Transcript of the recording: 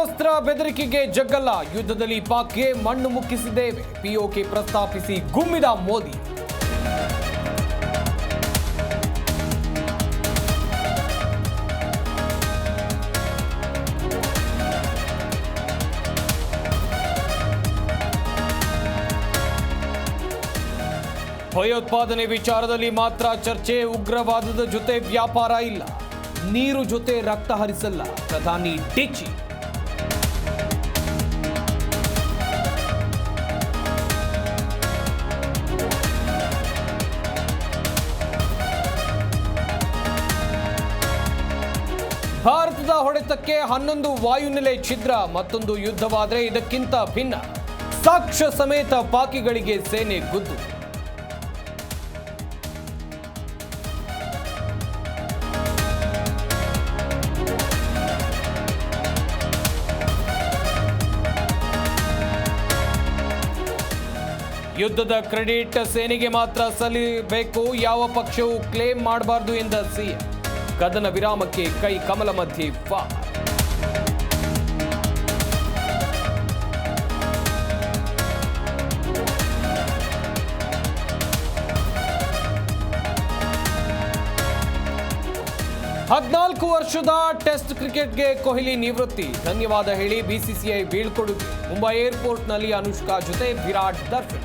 ಅಣ್ವಸ್ತ್ರ ಬೆದರಿಕೆಗೆ ಜಗ್ಗಲ್ಲ, ಯುದ್ಧದಲ್ಲಿ ಪಾಕ್ಗೆ ಮಣ್ಣು ಮುಕ್ಕಿಸಿದ್ದೇವೆ, ಪಿಒಕೆ ಪ್ರಸ್ತಾಪಿಸಿ ಗುಮ್ಮಿದ ಮೋದಿ. ಭಯೋತ್ಪಾದನೆ ವಿಚಾರದಲ್ಲಿ ಮಾತ್ರ ಚರ್ಚೆ, ಉಗ್ರವಾದದ ಜೊತೆ ವ್ಯಾಪಾರ ಇಲ್ಲ, ನೀರು ಜೊತೆ ರಕ್ತ ಹರಿಸಲ್ಲ, ಪ್ರಧಾನಿ ಡಿಚಿ. ಭಾರತದ ಹೊಡೆತಕ್ಕೆ 11 ವಾಯುನೆಲೆ ಛಿದ್ರ, ಮತ್ತೊಂದು ಯುದ್ಧವಾದರೆ ಇದಕ್ಕಿಂತ ಭಿನ್ನ, ಸಾಕ್ಷ್ಯ ಸಮೇತ ಪಾಕಿಗಳಿಗೆ ಸೇನೆ ಗುದ್ದು. ಯುದ್ಧದ ಕ್ರೆಡಿಟ್ ಸೇನೆಗೆ ಮಾತ್ರ ಸಲ್ಲಬೇಕು, ಯಾವ ಪಕ್ಷವೂ ಕ್ಲೇಮ್ ಮಾಡಬಾರದು ಎಂದ ಸಿಎಂ. ಕದನ ವಿರಾಮಕ್ಕೆ ಕೈ ಕಮಲ ಮಧ್ಯೆ ಫಾರ್. ಹದಿನಾಲ್ಕು ವರ್ಷದ ಟೆಸ್ಟ್ ಕ್ರಿಕೆಟ್ಗೆ ಕೊಹ್ಲಿ ನಿವೃತ್ತಿ, ಧನ್ಯವಾದ ಹೇಳಿ ಬಿಸಿಸಿಐ ಬೀಳ್ಕೊಡುಗೆ. ಮುಂಬೈ ಏರ್ಪೋರ್ಟ್ನಲ್ಲಿ ಅನುಷ್ಕಾ ಜೊತೆ ವಿರಾಟ್ ದರ್ಶನ.